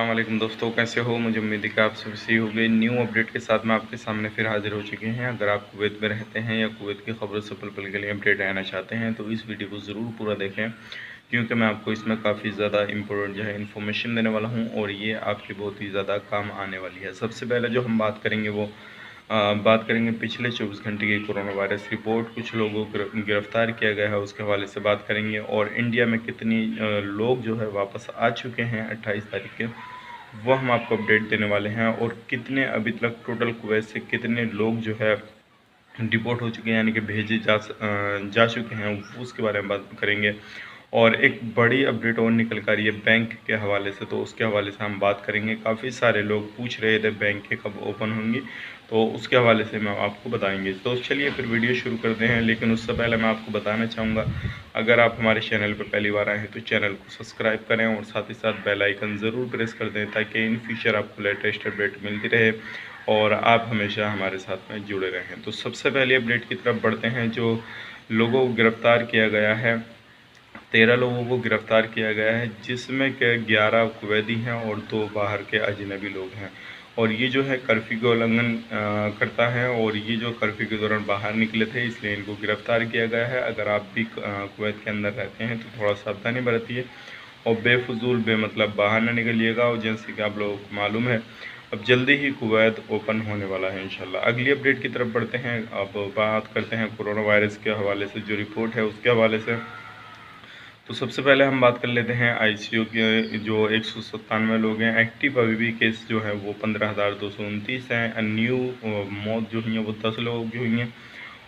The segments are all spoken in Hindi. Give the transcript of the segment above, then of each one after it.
वालेकुम दोस्तों, कैसे हो। मुझे उम्मीद है कि आप सब सही हो गए। न्यू अपडेट के साथ मैं आपके सामने फिर हाजिर हो चुके हैं। अगर आप कुवैत में रहते हैं या कुवैत की खबरों से पल पल के लिए अपडेट रहना चाहते हैं तो इस वीडियो को ज़रूर पूरा देखें, क्योंकि मैं आपको इसमें काफ़ी ज़्यादा इंपॉर्टेंट जो है इन्फॉर्मेशन देने वाला हूँ और ये आपकी बहुत ही ज़्यादा काम आने वाली है। सबसे पहले जो हम बात करेंगे वो बात करेंगे पिछले 24 घंटे की कोरोना वायरस रिपोर्ट। कुछ लोगों को गिरफ्तार किया गया है, उसके हवाले से बात करेंगे। और इंडिया में कितनी लोग जो है वापस आ चुके हैं 28 तारीख के, वो हम आपको अपडेट देने वाले हैं। और कितने अभी तक टोटल कुवैत से कितने लोग जो है डिपोर्ट हो चुके हैं, यानी कि भेजे जा चुके हैं, उसके बारे में बात करेंगे। और एक बड़ी अपडेट और निकल कर आ रही है बैंक के हवाले से, तो उसके हवाले से हम बात करेंगे। काफ़ी सारे लोग पूछ रहे थे बैंक के कब ओपन होंगी, तो उसके हवाले से मैं आपको बताएंगे। तो चलिए फिर वीडियो शुरू करते हैं। लेकिन उससे पहले मैं आपको बताना चाहूँगा, अगर आप हमारे चैनल पर पहली बार आए हैं तो चैनल को सब्सक्राइब करें और साथ ही साथ बेल आइकन ज़रूर प्रेस कर दें, ताकि इन फ्यूचर आपको लेटेस्ट अपडेट मिलती रहे और आप हमेशा हमारे साथ में जुड़े रहें। तो सबसे पहले अपडेट की तरफ बढ़ते हैं। जो लोगों को गिरफ़्तार किया गया है, 13 लोगों को गिरफ़्तार किया गया है, जिसमें के 11 कुवैती हैं और 2 बाहर के अजनबी लोग हैं। और ये जो है कर्फ्यू का उल्लंघन करता है, और ये जो कर्फ्यू के दौरान बाहर निकले थे, इसलिए इनको गिरफ़्तार किया गया है। अगर आप भी कुवैत के अंदर रहते हैं तो थोड़ा सावधानी बरतिए और बेफजूल बेमतलब बाहर ना निकलिएगा। और जैसे कि आप लोगों को मालूम है, अब जल्दी ही कुवैत ओपन होने वाला है इंशाल्लाह। अगली अपडेट की तरफ बढ़ते हैं। अब बात करते हैं कोरोना वायरस के हवाले से जो रिपोर्ट है उसके हवाले से। तो सबसे पहले हम बात कर लेते हैं आईसीयू के। जो 197 लोग हैं एक्टिव, अभी भी केस जो है वो 15,229 हैं। न्यू मौत जो हुई हैं वो 10 लोगों की हुई हैं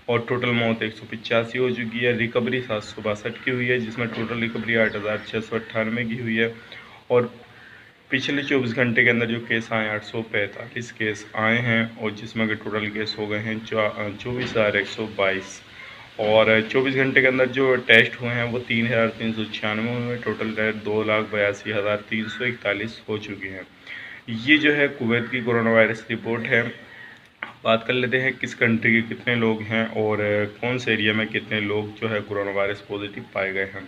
और टोटल मौत 185 हो चुकी है। रिकवरी 762 की हुई है, जिसमें टोटल रिकवरी 8,698 की हुई है। और पिछले 24 घंटे के अंदर जो केस आए 845 केस आए हैं, और जिसमें के टोटल केस हो गए हैं 24,122। और 24 घंटे के अंदर जो टेस्ट हुए हैं वो 3,396 हुए। टोटल टेस्ट 2,82,341 हो चुके हैं। ये जो है कुवैत की कोरोना वायरस रिपोर्ट है। बात कर लेते हैं किस कंट्री के कितने लोग हैं और कौन से एरिया में कितने लोग जो है कोरोना वायरस पॉजिटिव पाए गए हैं।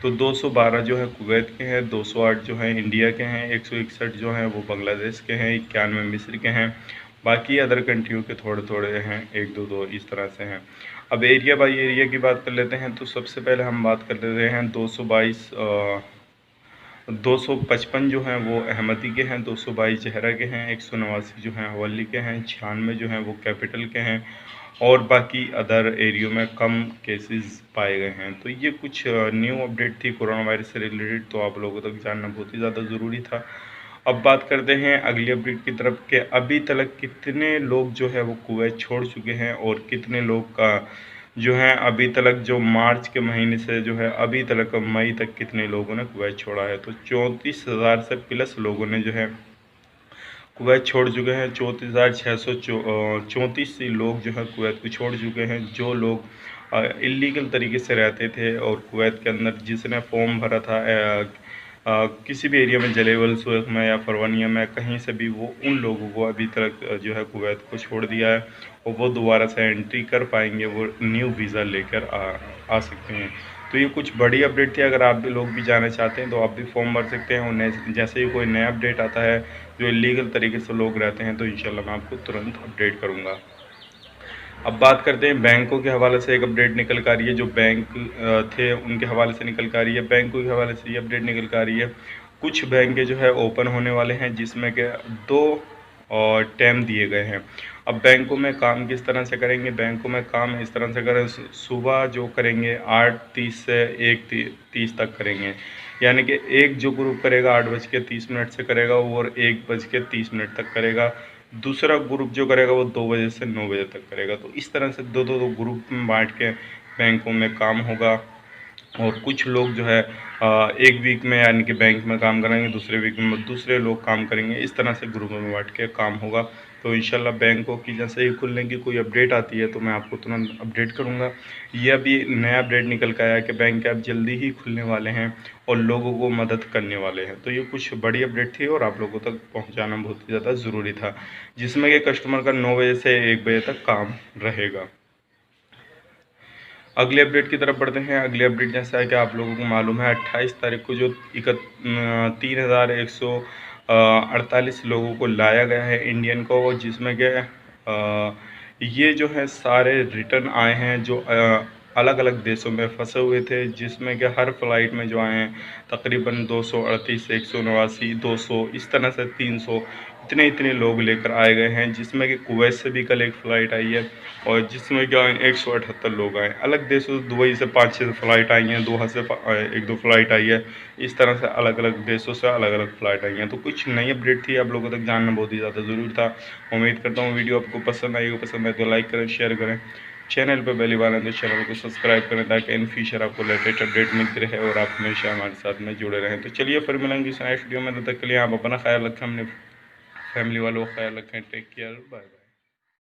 तो 212 जो है कुवैत के हैं, 208 जो है इंडिया के हैं, 161 जो हैं वो बांग्लादेश के हैं, 91 मिस्र के हैं। बाकी अदर कंट्रियों के थोड़े थोड़े हैं, एक दो दो इस तरह से हैं। अब एरिया बाई एरिया की बात कर लेते हैं। तो सबसे पहले हम बात कर लेते हैं 255 जो हैं वो अहमदी के हैं, 222 जहरा के हैं, 189 जो हैं हवली के हैं, 96 जो हैं वो कैपिटल के हैं। और बाकी अदर एरियो में कम केसेस पाए गए हैं। तो ये कुछ न्यू अपडेट थी कोरोना वायरस से रिलेटेड, तो आप लोगों तक जानना बहुत ही ज़्यादा ज़रूरी था। अब बात करते हैं अगली अपडेट की तरफ के अभी तक कितने लोग जो है वो कुवैत छोड़ चुके हैं और कितने लोग का जो है अभी तक, जो मार्च के महीने से जो है अभी तक मई तक कितने लोगों ने कुवैत छोड़ा है। तो 34,000 से प्लस लोगों ने जो है कुवैत छोड़ चुके हैं। 34,634 लोग जो है कुवैत को छोड़ चुके हैं। जो लोग इलीगल तरीके से रहते थे और कुवैत के अंदर जिसने फॉर्म भरा था किसी भी एरिया में, जलेवल सुएख में या फरवानिया में, कहीं से भी, वो उन लोगों को अभी तक जो है कुवैत को छोड़ दिया है और वो दोबारा से एंट्री कर पाएंगे, वो न्यू वीज़ा लेकर आ सकते हैं। तो ये कुछ बड़ी अपडेट थी। अगर आप भी लोग भी जाना चाहते हैं तो आप भी फॉर्म भर सकते हैं। और नए जैसे ही कोई नया अपडेट आता है जो इलीगल तरीके से लोग रहते हैं, तो इंशाल्लाह मैं आपको तुरंत अपडेट करूँगा। अब बात करते हैं बैंकों के हवाले से। एक अपडेट निकल कर आ रही है, जो बैंक थे उनके हवाले से निकल कर आ रही है। बैंकों के हवाले से ये अपडेट निकल कर आ रही है, कुछ बैंक जो है ओपन होने वाले हैं, जिसमें के 2 और टाइम दिए गए हैं। अब बैंकों में काम किस तरह से करेंगे, बैंकों में काम इस तरह से करें, सुबह जो करेंगे 8:30 से 1:30 तक करेंगे। यानी कि एक जो ग्रुप करेगा 8:30 से करेगा और 1:30 तक करेगा। दूसरा ग्रुप जो करेगा वो 2 बजे से 9 बजे तक करेगा। तो इस तरह से दो दो दो ग्रुप में बांट के बैंकों में काम होगा। और कुछ लोग जो है एक वीक में यानी कि बैंक में काम करेंगे, दूसरे वीक में दूसरे लोग काम करेंगे। इस तरह से ग्रुपों में बांट के काम होगा। तो इंशाल्लाह बैंकों की जैसे ही खुलने की कोई अपडेट आती है तो मैं आपको तुरंत अपडेट करूंगा। ये अभी नया अपडेट निकल के आया है कि बैंक अब जल्दी ही खुलने वाले हैं और लोगों को मदद करने वाले हैं। तो ये कुछ बड़ी अपडेट थी और आप लोगों तक पहुँचाना बहुत ही ज़्यादा ज़रूरी था, जिसमें कि कस्टमर का 9 बजे से 1 बजे तक काम रहेगा। अगले अपडेट की तरफ बढ़ते हैं। अगले अपडेट जैसा है कि आप लोगों को मालूम है 28 तारीख को जो 3,100 48 लोगों को लाया गया है इंडियन को, जिसमें कि ये जो है सारे रिटर्न आए हैं जो अलग अलग देशों में फंसे हुए थे, जिसमें कि हर फ्लाइट में जो आए हैं तकरीबन 238, 189, 200 इस तरह से 300 इतने लोग लेकर आए गए हैं, जिसमें कि कुवैत से भी कल एक फ़्लाइट आई है और जिसमें क्या 178 लोग आए। अलग देशों से दुबई से 5-6 फ़्लाइट आई हैं, दोहा से 1-2 फ़्लाइट आई है। इस तरह से अलग अलग देशों से अलग अलग फ़्लाइट आई हैं। तो कुछ नई अपडेट थी, आप लोगों तक जानना बहुत ही ज़्यादा ज़रूरी था। उम्मीद करता हूँ वीडियो आपको पसंद आई हो। पसंद आए तो लाइक करें, शेयर करें। चैनल पर पहली बार हैं तो चैनल को सब्सक्राइब करें ताकि इन फ्यूचर आपको लेटेस्ट अपडेट मिलती रहे और आप हमेशा हमारे साथ में जुड़े रहें। तो चलिए फिर मिलेंगे इस नेक्स्ट वीडियो में, तब तक के लिए आप अपना ख्याल रखें, अपने फैमिली वालों का ख्याल रखें। Take care, bye bye.